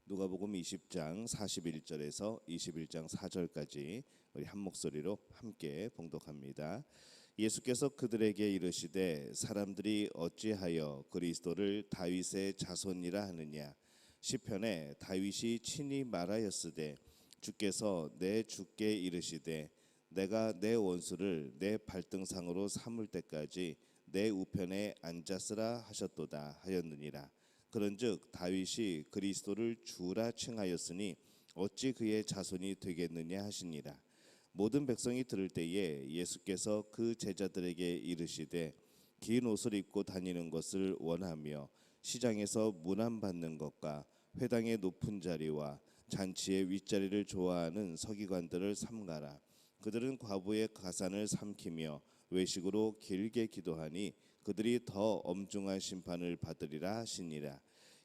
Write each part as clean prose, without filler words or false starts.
누가복음 20장 41절에서 21장 4절까지 우리 한 목소리로 함께 봉독합니다. 예수께서 그들에게 이르시되 사람들이 어찌하여 그리스도를 다윗의 자손이라 하느냐. 시편에 다윗이 친히 말하였으되 주께서 내 주께 이르시되 내가 내 원수를 내 발등상으로 삼을 때까지 내 우편에 앉았으라 하셨도다 하였느니라. 그런즉 다윗이 그리스도를 주라 칭하였으니 어찌 그의 자손이 되겠느냐 하시니라. 모든 백성이 들을 때에 예수께서 그 제자들에게 이르시되 긴 옷을 입고 다니는 것을 원하며 시장에서 문안받는 것과 회당의 높은 자리와 잔치의 윗자리를 좋아하는 서기관들을 삼가라. 그들은 과부의 가산을 삼키며 외식으로 길게 기도하니 그들이 더 엄중한 심판을 받으리라 하시니라.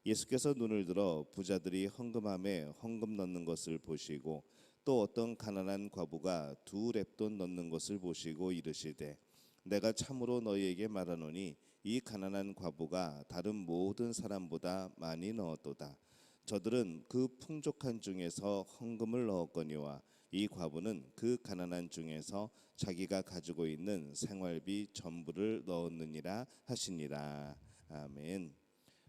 예수께서 눈을 들어 부자들이 헌금함에 헌금 넣는 것을 보시고 또 어떤 가난한 과부가 2렙돈 넣는 것을 보시고 이르시되 내가 참으로 너희에게 말하노니 이 가난한 과부가 다른 모든 사람보다 많이 넣었도다. 저들은 그 풍족한 중에서 헌금을 넣었거니와 이 과부는 그 가난한 중에서 자기가 가지고 있는 생활비 전부를 넣었느니라 하시니라. 아멘.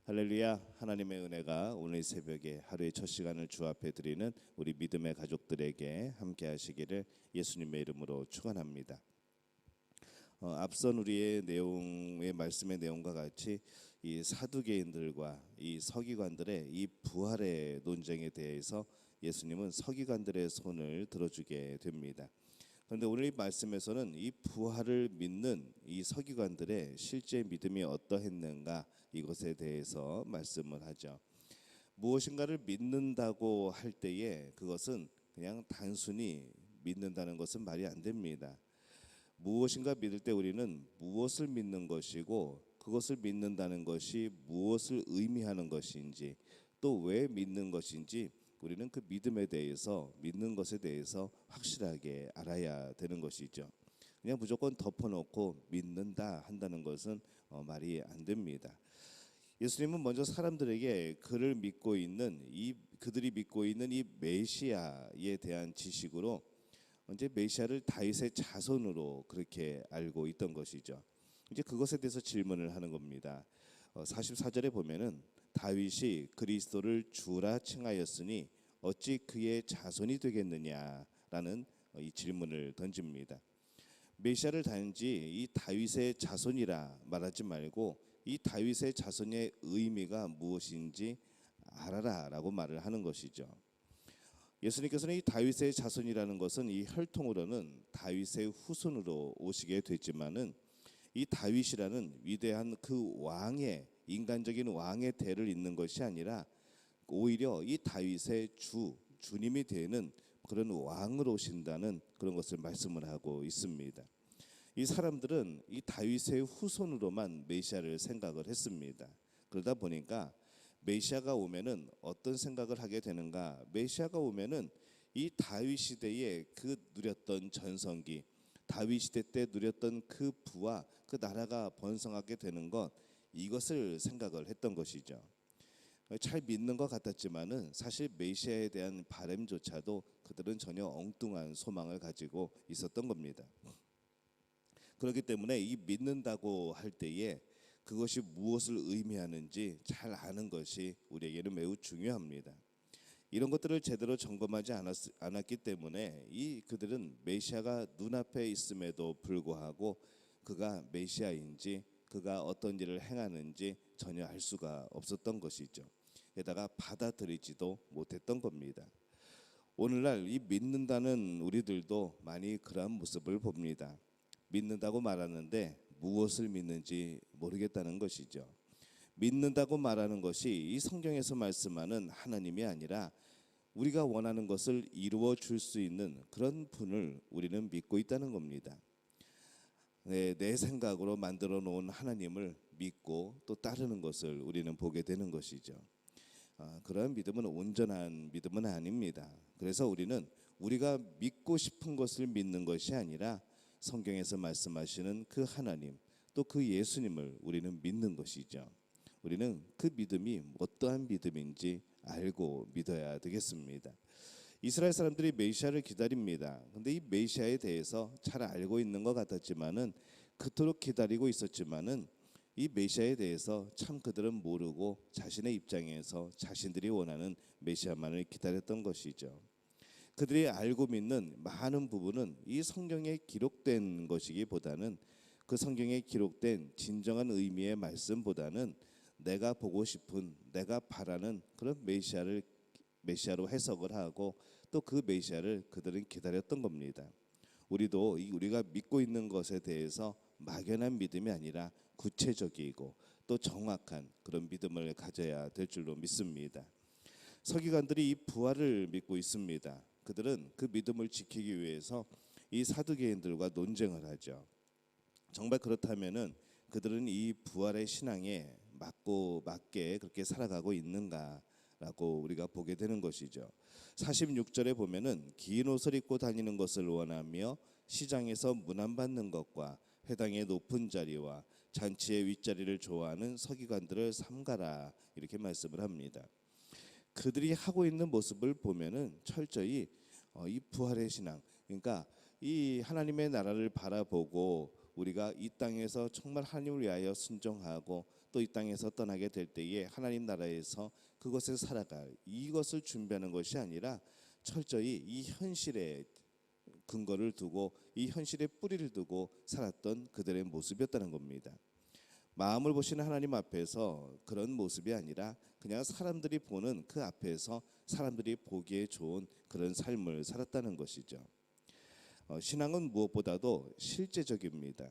할렐루야. 하나님의 은혜가 오늘 새벽에 하루의 첫 시간을 주 앞에 드리는 우리 믿음의 가족들에게 함께 하시기를 예수님의 이름으로 축원합니다. 앞선 우리의 내용의 말씀의 내용과 같이 이 사두개인들과 이 서기관들의 이 부활의 논쟁에 대해서 예수님은 서기관들의 손을 들어주게 됩니다. 그런데 오늘 이 말씀에서는 이 부활을 믿는 이 서기관들의 실제 믿음이 어떠했는가 이것에 대해서 말씀을 하죠. 무엇인가를 믿는다고 할 때에 그것은 그냥 단순히 믿는다는 것은 말이 안 됩니다. 무엇인가 믿을 때 우리는 무엇을 믿는 것이고 그것을 믿는다는 것이 무엇을 의미하는 것인지 또 왜 믿는 것인지 우리는 그 믿음에 대해서 믿는 것에 대해서 확실하게 알아야 되는 것이죠. 그냥 무조건 덮어놓고 믿는다 한다는 것은 말이 안 됩니다. 예수님은 먼저 사람들에게 그를 믿고 있는 그들이 믿고 있는 이 메시아에 대한 지식으로 이제 메시아를 다윗의 자손으로 그렇게 알고 있던 것이죠. 이제 그것에 대해서 질문을 하는 겁니다. 44절에 보면은 다윗이 그리스도를 주라 칭하였으니 어찌 그의 자손이 되겠느냐라는 이 질문을 던집니다. 메시아를 단지 이 다윗의 자손이라 말하지 말고 이 다윗의 자손의 의미가 무엇인지 알아라라고 말을 하는 것이죠. 예수님께서는 이 다윗의 자손이라는 것은 이 혈통으로는 다윗의 후손으로 오시게 됐지만은 이 다윗이라는 위대한 그 왕의 인간적인 왕의 대를 잇는 것이 아니라 오히려 이 다윗의 주님이 되는 그런 왕으로 오신다는 그런 것을 말씀을 하고 있습니다. 이 사람들은 이 다윗의 후손으로만 메시아를 생각을 했습니다. 그러다 보니까 메시아가 오면은 어떤 생각을 하게 되는가? 메시아가 오면은 이 다윗 시대에 그 누렸던 전성기, 다윗 시대 때 누렸던 그 부와 그 나라가 번성하게 되는 것, 이것을 생각을 했던 것이죠. 잘 믿는 것 같았지만은 사실 메시아에 대한 바람조차도 그들은 전혀 엉뚱한 소망을 가지고 있었던 겁니다. 그렇기 때문에 이 믿는다고 할 때에 그것이 무엇을 의미하는지 잘 아는 것이 우리에게는 매우 중요합니다. 이런 것들을 제대로 점검하지 않았기 때문에 그들은 메시아가 눈앞에 있음에도 불구하고 그가 메시아인지 그가 어떤 일을 행하는지 전혀 알 수가 없었던 것이죠. 게다가 받아들이지도 못했던 겁니다. 오늘날 이 믿는다는 우리들도 많이 그러한 모습을 봅니다. 믿는다고 말하는데 무엇을 믿는지 모르겠다는 것이죠. 믿는다고 말하는 것이 이 성경에서 말씀하는 하나님이 아니라 우리가 원하는 것을 이루어 줄 수 있는 그런 분을 우리는 믿고 있다는 겁니다. 내 생각으로 만들어 놓은 하나님을 믿고 또 따르는 것을 우리는 보게 되는 것이죠. 그런 믿음은 온전한 믿음은 아닙니다. 그래서 우리는 우리가 믿고 싶은 것을 믿는 것이 아니라 성경에서 말씀하시는 그 하나님 또 그 예수님을 우리는 믿는 것이죠. 우리는 그 믿음이 어떠한 믿음인지 알고 믿어야 되겠습니다. 이스라엘 사람들이 메시아를 기다립니다. 근데 이 메시아에 대해서 잘 알고 있는 것 같았지만은 그토록 기다리고 있었지만은 이 메시아에 대해서 참 그들은 모르고 자신의 입장에서 자신들이 원하는 메시아만을 기다렸던 것이죠. 그들이 알고 믿는 많은 부분은 이 성경에 기록된 것이기보다는 그 성경에 기록된 진정한 의미의 말씀보다는 내가 보고 싶은 내가 바라는 그런 메시아로 해석을 하고 또 그 메시아를 그들은 기다렸던 겁니다. 우리도 우리가 믿고 있는 것에 대해서 막연한 믿음이 아니라 구체적이고 또 정확한 그런 믿음을 가져야 될 줄로 믿습니다. 서기관들이 이 부활을 믿고 있습니다. 그들은 그 믿음을 지키기 위해서 이 사두개인들과 논쟁을 하죠. 정말 그렇다면은 그들은 이 부활의 신앙에 맞게 그렇게 살아가고 있는가라고 우리가 보게 되는 것이죠. 46절에 보면은 긴 옷을 입고 다니는 것을 원하며 시장에서 문안받는 것과 회당의 높은 자리와 잔치의 윗자리를 좋아하는 서기관들을 삼가라 이렇게 말씀을 합니다. 그들이 하고 있는 모습을 보면은 철저히 이 부활의 신앙, 그러니까 이 하나님의 나라를 바라보고 우리가 이 땅에서 정말 하나님을 위하여 순종하고 또 이 땅에서 떠나게 될 때에 하나님 나라에서 그것을 살아갈 이것을 준비하는 것이 아니라 철저히 이 현실에 근거를 두고 이 현실에 뿌리를 두고 살았던 그들의 모습이었다는 겁니다. 마음을 보시는 하나님 앞에서 그런 모습이 아니라 그냥 사람들이 보는 그 앞에서 사람들이 보기에 좋은 그런 삶을 살았다는 것이죠. 신앙은 무엇보다도 실제적입니다.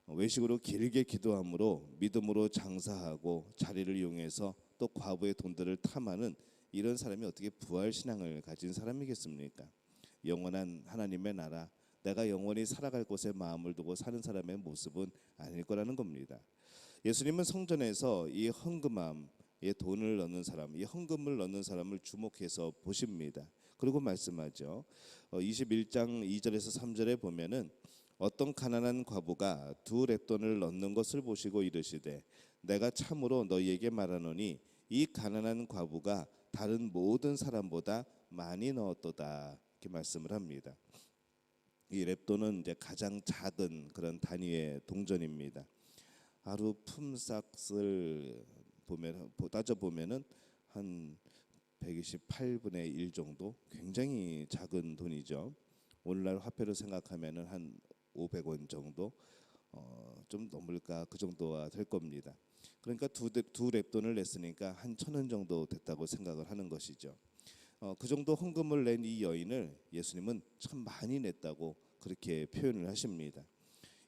외식으로 길게 기도함으로 믿음으로 장사하고 자리를 이용해서 또 과부의 돈들을 탐하는 이런 사람이 어떻게 부활 신앙을 가진 사람이겠습니까? 영원한 하나님의 나라, 내가 영원히 살아갈 곳에 마음을 두고 사는 사람의 모습은 아닐 거라는 겁니다. 예수님은 성전에서 이 헌금함에 돈을 넣는 사람, 이 헌금을 넣는 사람을 주목해서 보십니다. 그리고 말씀하죠. 21장 2절에서 3절에 보면은 어떤 가난한 과부가 2렙돈을 넣는 것을 보시고 이르시되 내가 참으로 너희에게 말하노니 이 가난한 과부가 다른 모든 사람보다 많이 넣었도다 이렇게 말씀을 합니다. 이 렙돈은 이제 가장 작은 그런 단위의 동전입니다. 하루 품삯을 따져 보면은 한 128분의 1 정도, 굉장히 작은 돈이죠. 오늘날 화폐로 생각하면은 한 500원 정도, 좀 넘을까 그 정도가 될 겁니다. 그러니까 두 렙돈을 냈으니까 한 1,000원 정도 됐다고 생각을 하는 것이죠. 그 정도 헌금을 낸 이 여인을 예수님은 참 많이 냈다고 그렇게 표현을 하십니다.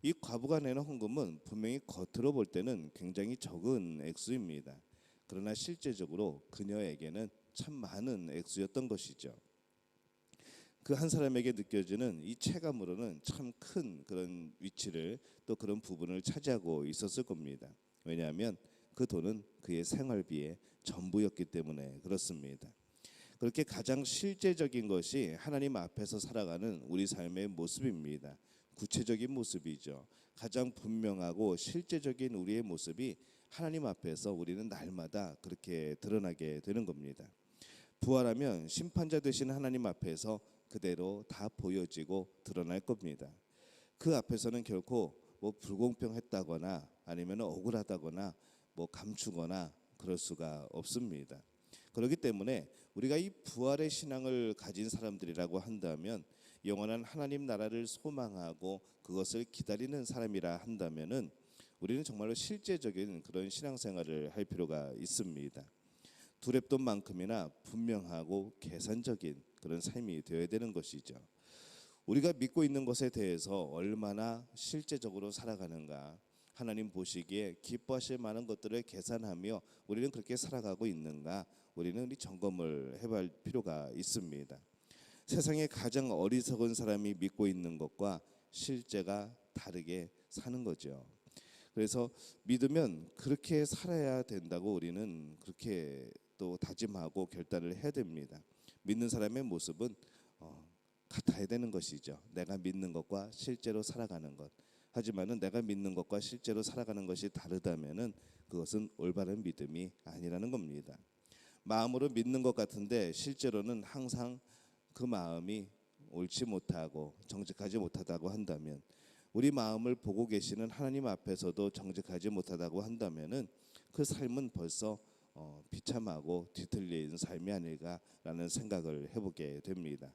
이 과부가 내는 헌금은 분명히 겉으로 볼 때는 굉장히 적은 액수입니다. 그러나 실제적으로 그녀에게는 참 많은 액수였던 것이죠. 그 한 사람에게 느껴지는 이 체감으로는 참 큰 그런 위치를 또 그런 부분을 차지하고 있었을 겁니다. 왜냐하면 그 돈은 그의 생활비의 전부였기 때문에 그렇습니다. 그렇게 가장 실제적인 것이 하나님 앞에서 살아가는 우리 삶의 모습입니다. 구체적인 모습이죠. 가장 분명하고 실제적인 우리의 모습이 하나님 앞에서 우리는 날마다 그렇게 드러나게 되는 겁니다. 부활하면 심판자 되신 하나님 앞에서 그대로 다 보여지고 드러날 겁니다. 그 앞에서는 결코 뭐 불공평했다거나 아니면 억울하다거나 뭐 감추거나 그럴 수가 없습니다. 그렇기 때문에 우리가 이 부활의 신앙을 가진 사람들이라고 한다면, 영원한 하나님 나라를 소망하고 그것을 기다리는 사람이라 한다면은 우리는 정말로 실제적인 그런 신앙생활을 할 필요가 있습니다. 2렙돈만큼이나 분명하고 계산적인 그런 삶이 되어야 되는 것이죠. 우리가 믿고 있는 것에 대해서 얼마나 실제적으로 살아가는가, 하나님 보시기에 기뻐하실 만한 것들을 계산하며 우리는 그렇게 살아가고 있는가, 우리는 점검을 해볼 필요가 있습니다. 세상에 가장 어리석은 사람이 믿고 있는 것과 실제가 다르게 사는 거죠. 그래서 믿으면 그렇게 살아야 된다고 우리는 그렇게 또 다짐하고 결단을 해야 됩니다. 믿는 사람의 모습은 같아야 되는 것이죠. 내가 믿는 것과 실제로 살아가는 것. 하지만은 내가 믿는 것과 실제로 살아가는 것이 다르다면은 그것은 올바른 믿음이 아니라는 겁니다. 마음으로 믿는 것 같은데 실제로는 항상 그 마음이 옳지 못하고 정직하지 못하다고 한다면, 우리 마음을 보고 계시는 하나님 앞에서도 정직하지 못하다고 한다면은 그 삶은 벌써 비참하고 뒤틀린 삶이 아닐까라는 생각을 해보게 됩니다.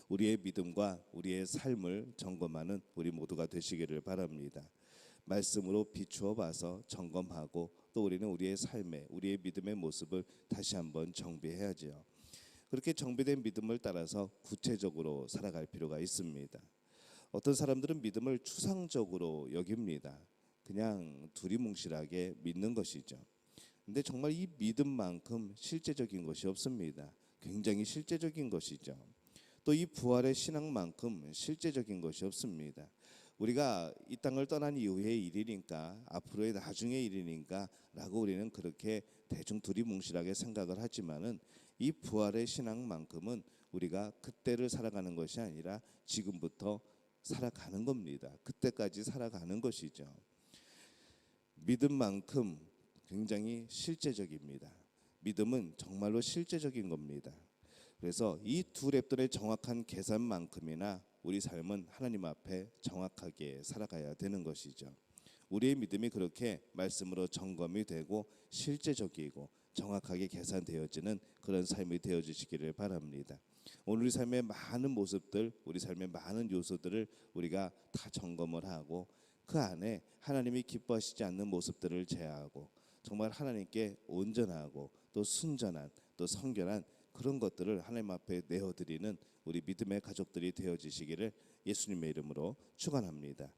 우리의 믿음과 우리의 삶을 점검하는 우리 모두가 되시기를 바랍니다. 말씀으로 비추어 봐서 점검하고 또 우리는 우리의 삶에 우리의 믿음의 모습을 다시 한번 정비해야지요. 그렇게 정비된 믿음을 따라서 구체적으로 살아갈 필요가 있습니다. 어떤 사람들은 믿음을 추상적으로 여깁니다. 그냥 두리뭉실하게 믿는 것이죠. 근데 정말 이 믿음만큼 실제적인 것이 없습니다. 굉장히 실제적인 것이죠. 또 이 부활의 신앙만큼 실제적인 것이 없습니다. 우리가 이 땅을 떠난 이후의 일이니까, 앞으로의 나중의 일이니까 라고 우리는 그렇게 대충 두리뭉실하게 생각을 하지만은, 이 부활의 신앙만큼은 우리가 그때를 살아가는 것이 아니라 지금부터 살아가는 겁니다. 그때까지 살아가는 것이죠. 믿음만큼 굉장히 실제적입니다. 믿음은 정말로 실제적인 겁니다. 그래서 이 두 랩들의 정확한 계산만큼이나 우리 삶은 하나님 앞에 정확하게 살아가야 되는 것이죠. 우리의 믿음이 그렇게 말씀으로 점검이 되고 실제적이고 정확하게 계산되어지는 그런 삶이 되어주시기를 바랍니다. 오늘 우리 삶의 많은 모습들, 우리 삶의 많은 요소들을 우리가 다 점검을 하고 그 안에 하나님이 기뻐하시지 않는 모습들을 제하고 정말 하나님께 온전하고 또 순전한 또 성결한 그런 것들을 하나님 앞에 내어드리는 우리 믿음의 가족들이 되어지시기를 예수님의 이름으로 축원합니다.